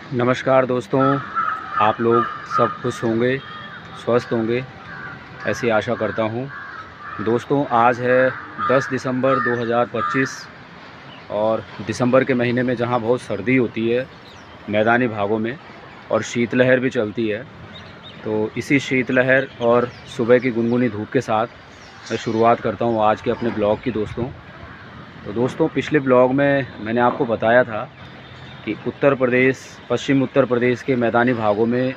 नमस्कार दोस्तों, आप लोग सब खुश होंगे, स्वस्थ होंगे, ऐसी आशा करता हूँ। दोस्तों, आज है 10 दिसंबर 2025 और दिसंबर के महीने में जहाँ बहुत सर्दी होती है मैदानी भागों में और शीतलहर भी चलती है, तो इसी शीतलहर और सुबह की गुनगुनी धूप के साथ मैं शुरुआत करता हूँ आज के अपने ब्लॉग की। दोस्तों, पिछले ब्लॉग में मैंने आपको बताया था कि उत्तर प्रदेश, पश्चिम उत्तर प्रदेश के मैदानी भागों में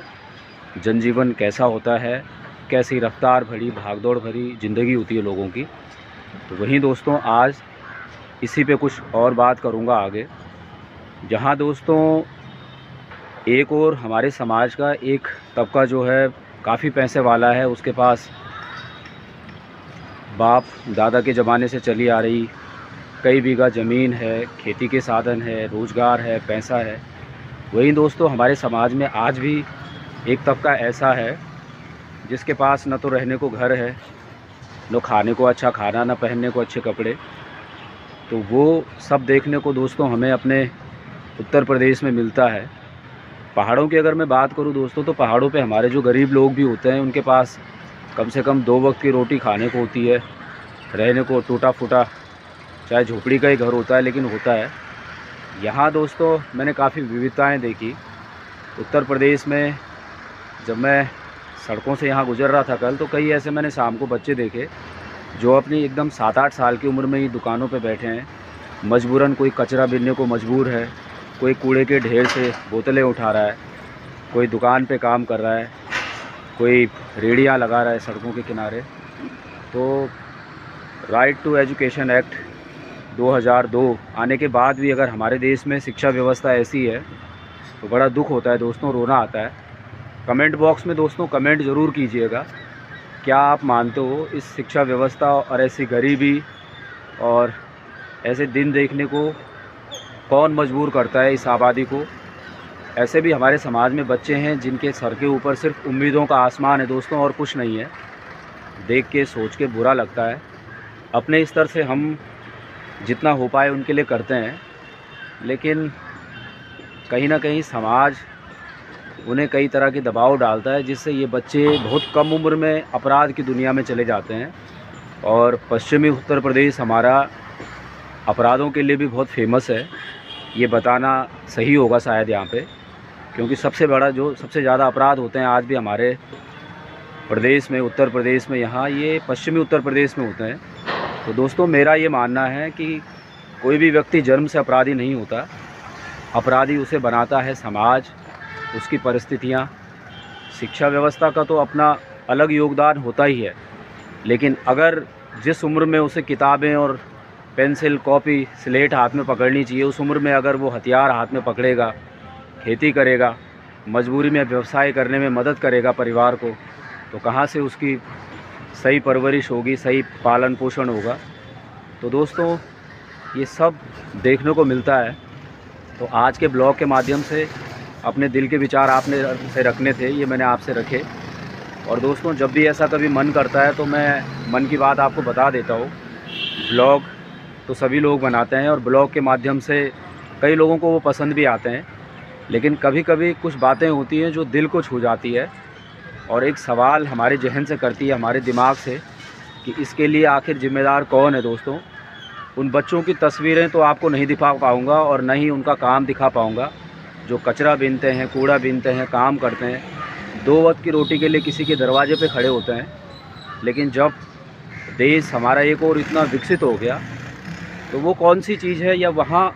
जनजीवन कैसा होता है, कैसी रफ्तार भरी, भागदौड़ भरी ज़िंदगी होती है लोगों की। तो वहीं दोस्तों, आज इसी पे कुछ और बात करूँगा आगे। जहाँ दोस्तों एक और हमारे समाज का एक तबका जो है काफ़ी पैसे वाला है, उसके पास बाप दादा के ज़माने से चली आ रही कई बीघा ज़मीन है, खेती के साधन है, रोज़गार है, पैसा है। वहीं दोस्तों हमारे समाज में आज भी एक तबका ऐसा है जिसके पास न तो रहने को घर है, न खाने को अच्छा खाना, न पहनने को अच्छे कपड़े। तो वो सब देखने को दोस्तों हमें अपने उत्तर प्रदेश में मिलता है। पहाड़ों की अगर मैं बात करूं दोस्तों, तो पहाड़ों पे हमारे जो गरीब लोग भी होते हैं उनके पास कम से कम 2 वक्त की रोटी खाने को होती है, रहने को टूटा फूटा चाहे झोपड़ी का ही घर होता है, लेकिन होता है। यहाँ दोस्तों मैंने काफ़ी विविधताएं देखी उत्तर प्रदेश में। जब मैं सड़कों से यहाँ गुजर रहा था कल, तो कई ऐसे मैंने शाम को बच्चे देखे जो अपनी एकदम 7-8 साल की उम्र में ही दुकानों पे बैठे हैं। मजबूरन कोई कचरा बीनने को मजबूर है, कोई कूड़े के ढेर से बोतलें उठा रहा है, कोई दुकान पे काम कर रहा है, कोई रेहड़ियाँ लगा रहा है सड़कों के किनारे। तो राइट टू एजुकेशन एक्ट 2002 आने के बाद भी अगर हमारे देश में शिक्षा व्यवस्था ऐसी है तो बड़ा दुख होता है दोस्तों, रोना आता है। कमेंट बॉक्स में दोस्तों कमेंट ज़रूर कीजिएगा, क्या आप मानते हो इस शिक्षा व्यवस्था और ऐसी गरीबी और ऐसे दिन देखने को कौन मजबूर करता है इस आबादी को। ऐसे भी हमारे समाज में बच्चे हैं जिनके सर के ऊपर सिर्फ उम्मीदों का आसमान है दोस्तों, और कुछ नहीं है। देख के सोच के बुरा लगता है। अपने स्तर से हम जितना हो पाए उनके लिए करते हैं, लेकिन कहीं ना कहीं समाज उन्हें कई तरह के दबाव डालता है, जिससे ये बच्चे बहुत कम उम्र में अपराध की दुनिया में चले जाते हैं। और पश्चिमी उत्तर प्रदेश हमारा अपराधों के लिए भी बहुत फेमस है, ये बताना सही होगा शायद यहाँ पे, क्योंकि सबसे ज़्यादा अपराध होते हैं आज भी हमारे प्रदेश में, उत्तर प्रदेश में, यहाँ ये पश्चिमी उत्तर प्रदेश में होते हैं। तो दोस्तों मेरा ये मानना है कि कोई भी व्यक्ति जन्म से अपराधी नहीं होता, अपराधी उसे बनाता है समाज, उसकी परिस्थितियाँ। शिक्षा व्यवस्था का तो अपना अलग योगदान होता ही है, लेकिन अगर जिस उम्र में उसे किताबें और पेंसिल, कॉपी, स्लेट हाथ में पकड़नी चाहिए, उस उम्र में अगर वो हथियार हाथ में पकड़ेगा, खेती करेगा, मजबूरी में व्यवसाय करने में मदद करेगा परिवार को, तो कहाँ से उसकी सही परवरिश होगी, सही पालन पोषण होगा। तो दोस्तों ये सब देखने को मिलता है। तो आज के ब्लॉग के माध्यम से अपने दिल के विचार आपने से रखने थे, ये मैंने आपसे रखे। और दोस्तों जब भी ऐसा कभी मन करता है तो मैं मन की बात आपको बता देता हूँ। ब्लॉग तो सभी लोग बनाते हैं और ब्लॉग के माध्यम से कई लोगों को वो पसंद भी आते हैं, लेकिन कभी कभी कुछ बातें होती हैं जो दिल को छू जाती है और एक सवाल हमारे जहन से करती है, हमारे दिमाग से, कि इसके लिए आखिर ज़िम्मेदार कौन है। दोस्तों उन बच्चों की तस्वीरें तो आपको नहीं दिखा पाऊँगा और न ही उनका काम दिखा पाऊँगा जो कचरा बीनते हैं, कूड़ा बीनते हैं, काम करते हैं, 2 वक्त की रोटी के लिए किसी के दरवाजे पे खड़े होते हैं। लेकिन जब देश हमारा एक और इतना विकसित हो गया तो वो कौन सी चीज़ है या वहाँ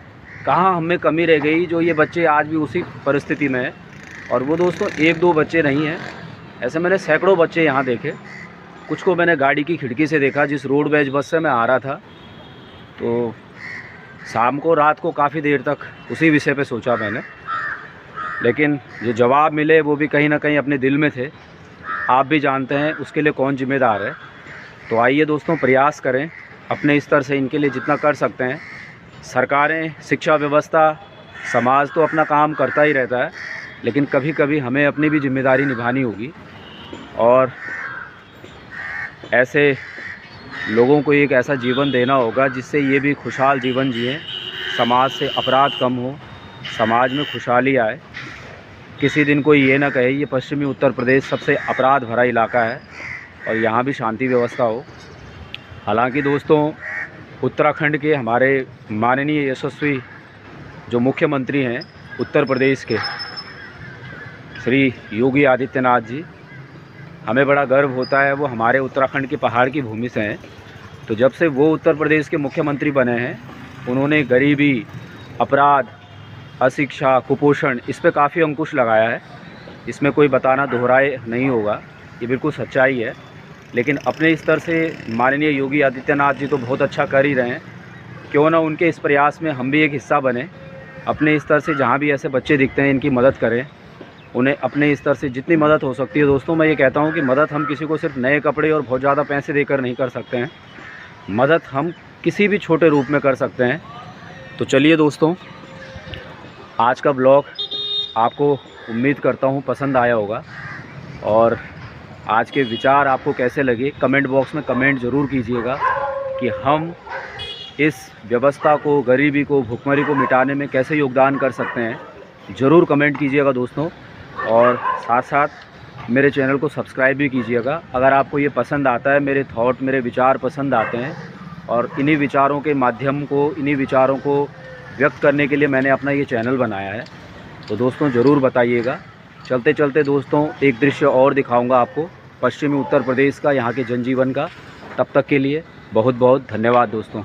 कहाँ हमें कमी रह गई जो ये बच्चे आज भी उसी परिस्थिति में हैं। और वो दोस्तों 1-2 बच्चे नहीं हैं, ऐसे मैंने सैकड़ों बच्चे यहाँ देखे। कुछ को मैंने गाड़ी की खिड़की से देखा, जिस रोडवेज बस से मैं आ रहा था, तो शाम को रात को काफ़ी देर तक उसी विषय पे सोचा मैंने, लेकिन जो जवाब मिले वो भी कहीं ना कहीं अपने दिल में थे। आप भी जानते हैं उसके लिए कौन जिम्मेदार है। तो आइए दोस्तों प्रयास करें अपने स्तर से इनके लिए जितना कर सकते हैं। सरकारें, शिक्षा व्यवस्था, समाज तो अपना काम करता ही रहता है, लेकिन कभी कभी हमें अपनी भी जिम्मेदारी निभानी होगी और ऐसे लोगों को एक ऐसा जीवन देना होगा जिससे ये भी खुशहाल जीवन जिएं, समाज से अपराध कम हो, समाज में खुशहाली आए। किसी दिन कोई ये ना कहे ये पश्चिमी उत्तर प्रदेश सबसे अपराध भरा इलाका है और यहाँ भी शांति व्यवस्था हो। हालांकि दोस्तों, उत्तराखंड के हमारे माननीय यशस्वी जो मुख्यमंत्री हैं उत्तर प्रदेश के, श्री योगी आदित्यनाथ जी, हमें बड़ा गर्व होता है। वो हमारे उत्तराखंड के पहाड़ की भूमि से हैं। तो जब से वो उत्तर प्रदेश के मुख्यमंत्री बने हैं, उन्होंने गरीबी, अपराध, अशिक्षा, कुपोषण, इस पे काफ़ी अंकुश लगाया है। इसमें कोई बताना दोहराए नहीं होगा, ये बिल्कुल सच्चाई है। लेकिन अपने स्तर से माननीय योगी आदित्यनाथ जी तो बहुत अच्छा कर ही रहे हैं। क्यों ना उनके इस प्रयास में हम भी एक हिस्सा बने। अपने स्तर से जहाँ भी ऐसे बच्चे दिखते हैं, इनकी मदद करें। उन्हें अपने स्तर से जितनी मदद हो सकती है दोस्तों, मैं ये कहता हूँ कि मदद हम किसी को सिर्फ नए कपड़े और बहुत ज़्यादा पैसे देकर नहीं कर सकते हैं। मदद हम किसी भी छोटे रूप में कर सकते हैं। तो चलिए दोस्तों, आज का ब्लॉग आपको उम्मीद करता हूँ पसंद आया होगा। और आज के विचार आपको कैसे लगे, कमेंट बॉक्स में कमेंट ज़रूर कीजिएगा कि हम इस व्यवस्था को, गरीबी को, भुखमरी को मिटाने में कैसे योगदान कर सकते हैं। ज़रूर कमेंट कीजिएगा दोस्तों। और साथ साथ मेरे चैनल को सब्सक्राइब भी कीजिएगा। अगर आपको ये पसंद आता है, मेरे थॉट, मेरे विचार पसंद आते हैं, और इन्हीं विचारों के माध्यम को, इन्हीं विचारों को व्यक्त करने के लिए मैंने अपना ये चैनल बनाया है। तो दोस्तों ज़रूर बताइएगा। चलते चलते दोस्तों एक दृश्य और दिखाऊंगा आपको पश्चिमी उत्तर प्रदेश का, यहाँ के जनजीवन का। तब तक के लिए बहुत बहुत धन्यवाद दोस्तों।